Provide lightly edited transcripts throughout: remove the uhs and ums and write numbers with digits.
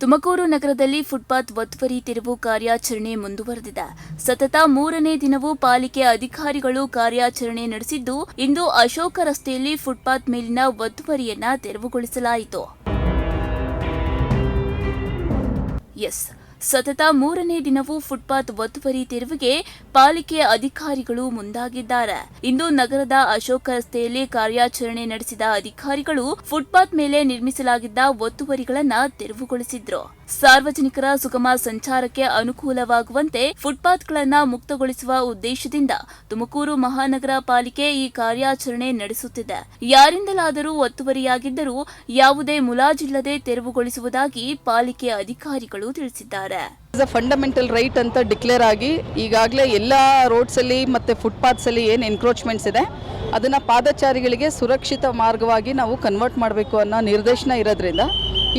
ತುಮಕೂರು ನಗರದಲ್ಲಿ ಫುಟ್ಪಾತ್ ಒತ್ತುವರಿ ತೆರವು ಕಾರ್ಯಾಚರಣೆ ಮುಂದುವರೆದಿದೆ. ಸತತ 3ನೇ ದಿನವೂ ಪಾಲಿಕೆ ಅಧಿಕಾರಿಗಳು ಕಾರ್ಯಾಚರಣೆ ನಡೆಸಿದ್ದು, ಇಂದು ಅಶೋಕ ರಸ್ತೆಯಲ್ಲಿ ಫುಟ್ಪಾತ್ ಮೇಲಿನ ಒತ್ತುವರಿಯನ್ನ ತೆರವುಗೊಳಿಸಲಾಯಿತು. ಸತತ 3ನೇ ದಿನವೂ ಫುಟ್ಪಾತ್ ಒತ್ತುವರಿ ತೆರವಿಗೆ ಪಾಲಿಕೆ ಅಧಿಕಾರಿಗಳು ಮುಂದಾಗಿದ್ದಾರೆ. ಇಂದು ನಗರದ ಅಶೋಕ ರಸ್ತೆಯಲ್ಲಿ ಕಾರ್ಯಾಚರಣೆ ನಡೆಸಿದ ಅಧಿಕಾರಿಗಳು ಫುಟ್ಪಾತ್ ಮೇಲೆ ನಿರ್ಮಿಸಲಾಗಿದ್ದ ಒತ್ತುವರಿಗಳನ್ನು ತೆರವುಗೊಳಿಸಿದ್ರು. ಸಾರ್ವಜನಿಕರ ಸುಗಮ ಸಂಚಾರಕ್ಕೆ ಅನುಕೂಲವಾಗುವಂತೆ ಫುಟ್ಪಾತ್ಗಳನ್ನು ಮುಕ್ತಗೊಳಿಸುವ ಉದ್ದೇಶದಿಂದ ತುಮಕೂರು ಮಹಾನಗರ ಪಾಲಿಕೆ ಈ ಕಾರ್ಯಾಚರಣೆ ನಡೆಸುತ್ತಿದೆ. ಯಾರಿಂದಲಾದರೂ ಒತ್ತುವರಿಯಾಗಿದ್ದರೂ ಯಾವುದೇ ಮುಲಾಜಿಲ್ಲದೆ ತೆರವುಗೊಳಿಸುವುದಾಗಿ ಪಾಲಿಕೆ ಅಧಿಕಾರಿಗಳು ತಿಳಿಸಿದ್ದಾರೆ. ಫಂಡಮೆಂಟಲ್ ರೈಟ್ ಅಂತ ಡಿಕ್ಲೇರ್ ಆಗಿ ಈಗಾಗಲೇ ಎಲ್ಲ ರೋಡ್ಸಲ್ಲಿ ಮತ್ತು ಫುಟ್ಪಾತ್ಸಲ್ಲಿ ಏನು ಎನ್ಕ್ರೋಚ್ಮೆಂಟ್ಸ್ ಇದೆ ಅದನ್ನು ಪಾದಚಾರಿಗಳಿಗೆ ಸುರಕ್ಷಿತ ಮಾರ್ಗವಾಗಿ ನಾವು ಕನ್ವರ್ಟ್ ಮಾಡಬೇಕು ಅನ್ನೋ ನಿರ್ದೇಶನ ಇರೋದ್ರಿಂದ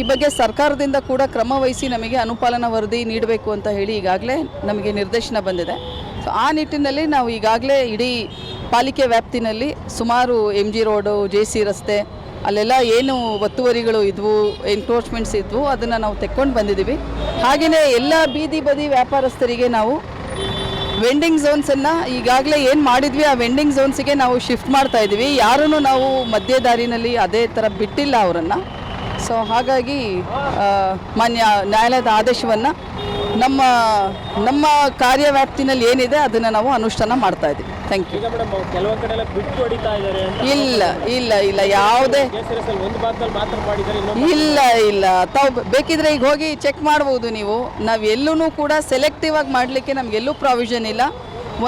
ಈ ಬಗ್ಗೆ ಸರ್ಕಾರದಿಂದ ಕೂಡ ಕ್ರಮ ವಹಿಸಿ ನಮಗೆ ಅನುಪಾಲನಾ ವರದಿ ನೀಡಬೇಕು ಅಂತ ಹೇಳಿ ಈಗಾಗಲೇ ನಮಗೆ ನಿರ್ದೇಶನ ಬಂದಿದೆ. ಸೊ ಆ ನಿಟ್ಟಿನಲ್ಲಿ ನಾವು ಈಗಾಗಲೇ ಇಡೀ ಪಾಲಿಕೆ ವ್ಯಾಪ್ತಿನಲ್ಲಿ ಸುಮಾರು MG ರೋಡು, JC ರಸ್ತೆ ಅಲ್ಲೆಲ್ಲ ಏನು ಒತ್ತುವರಿಗಳು ಇದ್ವು, ಎನ್ಕ್ರೋಚ್ಮೆಂಟ್ಸ್ ಇದ್ವು, ಅದನ್ನು ನಾವು ತೆಕ್ಕೊಂಡು ಬಂದಿದ್ದೀವಿ. ಹಾಗೆಯೇ ಎಲ್ಲ ಬೀದಿ ಬದಿ ವ್ಯಾಪಾರಸ್ಥರಿಗೆ ನಾವು ವೆಂಡಿಂಗ್ ಝೋನ್ಸನ್ನು ಈಗಾಗಲೇ ಏನು ಮಾಡಿದ್ವಿ ಆ ವೆಂಡಿಂಗ್ ಝೋನ್ಸಿಗೆ ನಾವು ಶಿಫ್ಟ್ ಮಾಡ್ತಾ ಇದ್ದೀವಿ. ಯಾರೂ ನಾವು ಮಧ್ಯ ದಾರಿನಲ್ಲಿ ಅದೇ ಥರ ಬಿಟ್ಟಿಲ್ಲ ಅವರನ್ನು. ಸೊ ಹಾಗಾಗಿ ಮಾನ್ಯ ನ್ಯಾಯಾಲಯದ ಆದೇಶವನ್ನು ನಮ್ಮ ಕಾರ್ಯವ್ಯಾಪ್ತಿನಲ್ಲಿ ಏನಿದೆ ಅದನ್ನು ನಾವು ಅನುಷ್ಠಾನ ಮಾಡ್ತಾ ಇದ್ದೀವಿ. Thank you. ಇಲ್ಲ ಯಾವುದೇ ಇಲ್ಲ ತಾವು ಬೇಕಿದ್ರೆ ಈಗ ಹೋಗಿ ಚೆಕ್ ಮಾಡ್ಬೋದು. ನಾವು ಎಲ್ಲೂ ಕೂಡ ಸೆಲೆಕ್ಟಿವ್ ಆಗಿ ಮಾಡಲಿಕ್ಕೆ ನಮಗೆಲ್ಲೂ ಪ್ರಾವಿಷನ್ ಇಲ್ಲ.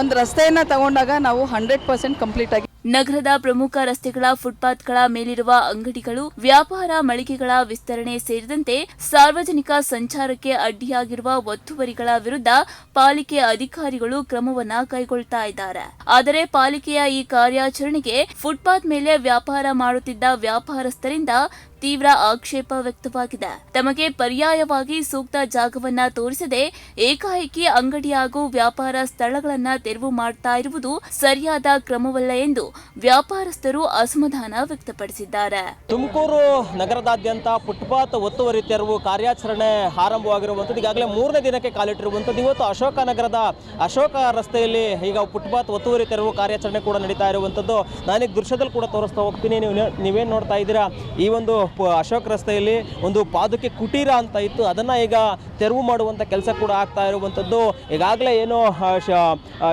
ಒಂದು ರಸ್ತೆಯನ್ನು ತಗೊಂಡಾಗ ನಾವು 100% ಕಂಪ್ಲೀಟ್ ಆಗಿ ನಗರದ ಪ್ರಮುಖ ರಸ್ತೆಗಳ ಫುಟ್ಪಾತ್ಗಳ ಮೇಲಿರುವ ಅಂಗಡಿಗಳು, ವ್ಯಾಪಾರ ಮಳಿಗೆಗಳ ವಿಸ್ತರಣೆ ಸೇರಿದಂತೆ ಸಾರ್ವಜನಿಕ ಸಂಚಾರಕ್ಕೆ ಅಡ್ಡಿಯಾಗಿರುವ ಒತ್ತುವರಿಗಳ ವಿರುದ್ಧ ಪಾಲಿಕೆ ಅಧಿಕಾರಿಗಳು ಕ್ರಮವನ್ನ ಕೈಗೊಳ್ತಾ ಇದ್ದಾರೆ. ಆದರೆ ಪಾಲಿಕೆಯ ಈ ಕಾರ್ಯಾಚರಣೆಗೆ ಫುಟ್ಪಾತ್ ಮೇಲೆ ವ್ಯಾಪಾರ ಮಾಡುತ್ತಿದ್ದ ವ್ಯಾಪಾರಸ್ಥರಿಂದ ತೀವ್ರ ಆಕ್ಷೇಪ ವ್ಯಕ್ತವಾಗಿದೆ. ತಮಗೆ ಪರ್ಯಾಯವಾಗಿ ಸೂಕ್ತ ಜಾಗವನ್ನ ತೋರಿಸದೆ ಏಕಾಏಕಿ ಅಂಗಡಿ ಹಾಗೂ ವ್ಯಾಪಾರ ಸ್ಥಳಗಳನ್ನ ತೆರವು ಮಾಡ್ತಾ ಇರುವುದು ಸರಿಯಾದ ಕ್ರಮವಲ್ಲ ಎಂದು ವ್ಯಾಪಾರಸ್ಥರು ಅಸಮಾಧಾನ ವ್ಯಕ್ತಪಡಿಸಿದ್ದಾರೆ. ತುಮಕೂರು ನಗರದಾದ್ಯಂತ ಫುಟ್ಪಾತ್ ಒತ್ತುವರಿ ತೆರವು ಕಾರ್ಯಾಚರಣೆ ಆರಂಭವಾಗಿರುವಂಥದ್ದು ಈಗಾಗಲೇ 3ನೇ ದಿನಕ್ಕೆ ಕಾಲಿಟ್ಟಿರುವಂಥದ್ದು. ಇವತ್ತು ಅಶೋಕ ನಗರದ ಅಶೋಕ ರಸ್ತೆಯಲ್ಲಿ ಈಗ ಫುಟ್ಪಾತ್ ಒತ್ತುವರಿ ತೆರವು ಕಾರ್ಯಾಚರಣೆ ಕೂಡ ನಡೀತಾ ಇರುವಂಥದ್ದು. ನಾನೀಗ ದೃಶ್ಯದಲ್ಲಿ ಕೂಡ ತೋರಿಸ್ತಾ ಹೋಗ್ತೀನಿ. ನೀವೇನು ನೋಡ್ತಾ ಇದ್ದೀರಾ, ಈ ಒಂದು ಅಶೋಕ್ ರಸ್ತೆಯಲ್ಲಿ ಒಂದು ಪಾದುಕೆ ಕುಟೀರ ಅಂತ ಇತ್ತು, ಅದನ್ನು ಈಗ ತೆರವು ಮಾಡುವಂಥ ಕೆಲಸ ಕೂಡ ಆಗ್ತಾ ಇರುವಂಥದ್ದು. ಈಗಾಗಲೇ ಏನು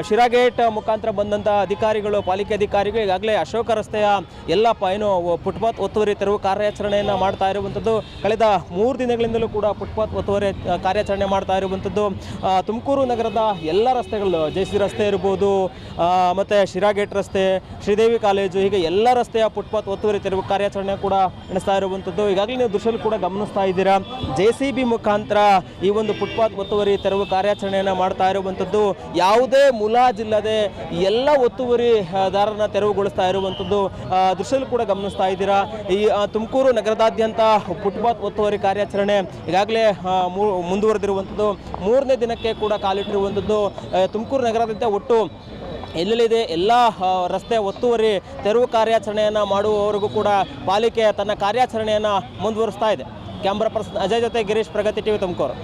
ಶಿರಾಗೇಟ್ ಮುಖಾಂತರ ಬಂದಂಥ ಅಧಿಕಾರಿಗಳು, ಪಾಲಿಕೆ ಅಧಿಕಾರಿಗಳು ಈಗಾಗಲೇ ಅಶೋಕ ರಸ್ತೆಯ ಎಲ್ಲ ಏನು ಫುಟ್ಪಾತ್ ಒತ್ತುವರಿ ತೆರವು ಕಾರ್ಯಾಚರಣೆಯನ್ನು ಮಾಡ್ತಾ ಇರುವಂಥದ್ದು. ಕಳೆದ 3 ದಿನಗಳಿಂದಲೂ ಕೂಡ ಫುಟ್ಪಾತ್ ಒತ್ತುವರಿ ಕಾರ್ಯಾಚರಣೆ ಮಾಡ್ತಾ ಇರುವಂಥದ್ದು. ತುಮಕೂರು ನಗರದ ಎಲ್ಲ ರಸ್ತೆಗಳು, JC ರಸ್ತೆ ಇರ್ಬೋದು, ಮತ್ತು ಶಿರಾಗೇಟ್ ರಸ್ತೆ, ಶ್ರೀದೇವಿ ಕಾಲೇಜು, ಹೀಗೆ ಎಲ್ಲ ರಸ್ತೆಯ ಫುಟ್ಪಾತ್ ಒತ್ತುವರಿ ತೆರವು ಕಾರ್ಯಾಚರಣೆ ಕೂಡ ನಡೆಸ್ತಾ ಇರುವಂಥದ್ದು. ಈಗಾಗಲೇ ನೀವು ದೃಶ್ಯದಲ್ಲಿ ಕೂಡ ಗಮನಿಸ್ತಾ ಇದ್ದೀರಾ, JCB ಮುಖಾಂತರ ಈ ಒಂದು ಫುಟ್ಪಾತ್ ಒತ್ತುವರಿ ತೆರವು ಕಾರ್ಯಾಚರಣೆಯನ್ನು ಮಾಡ್ತಾ ಇರುವಂಥದ್ದು. ಯಾವುದೇ ಮುಲಾಜಿಲ್ಲದೆ ಎಲ್ಲ ಒತ್ತುವರಿದಾರರನ್ನ ತೆರವುಗೊಳಿಸ್ತಾ ಇರುವಂಥದ್ದು ದೃಶ್ಯದಲ್ಲಿ ಕೂಡ ಗಮನಿಸ್ತಾ ಇದ್ದೀರಾ. ಈ ತುಮಕೂರು ನಗರದಾದ್ಯಂತ ಫುಟ್ಪಾತ್ ಒತ್ತುವರಿ ಕಾರ್ಯಾಚರಣೆ ಈಗಾಗಲೇ ಮುಂದುವರೆದಿರುವಂಥದ್ದು. 3ನೇ ದಿನಕ್ಕೆ ಕೂಡ ಕಾಲಿಟ್ಟಿರುವಂಥದ್ದು. ತುಮಕೂರು ನಗರದಾದ್ಯಂತ ಒಟ್ಟು ಎಲ್ಲೆಲ್ಲಿದೆ ಎಲ್ಲ ರಸ್ತೆ ಒತ್ತುವರಿ ತೆರವು ಕಾರ್ಯಾಚರಣೆಯನ್ನು ಮಾಡುವವರೆಗೂ ಕೂಡ ಪಾಲಿಕೆ ತನ್ನ ಕಾರ್ಯಾಚರಣೆಯನ್ನು ಮುಂದುವರಿಸ್ತಾ ಇದೆ. ಕ್ಯಾಮ್ರಾ ಪರ್ಸನ್ ಅಜಯ್ ಜೊತೆ ಗಿರೀಶ್, ಪ್ರಗತಿ TV ತುಮಕೂರು.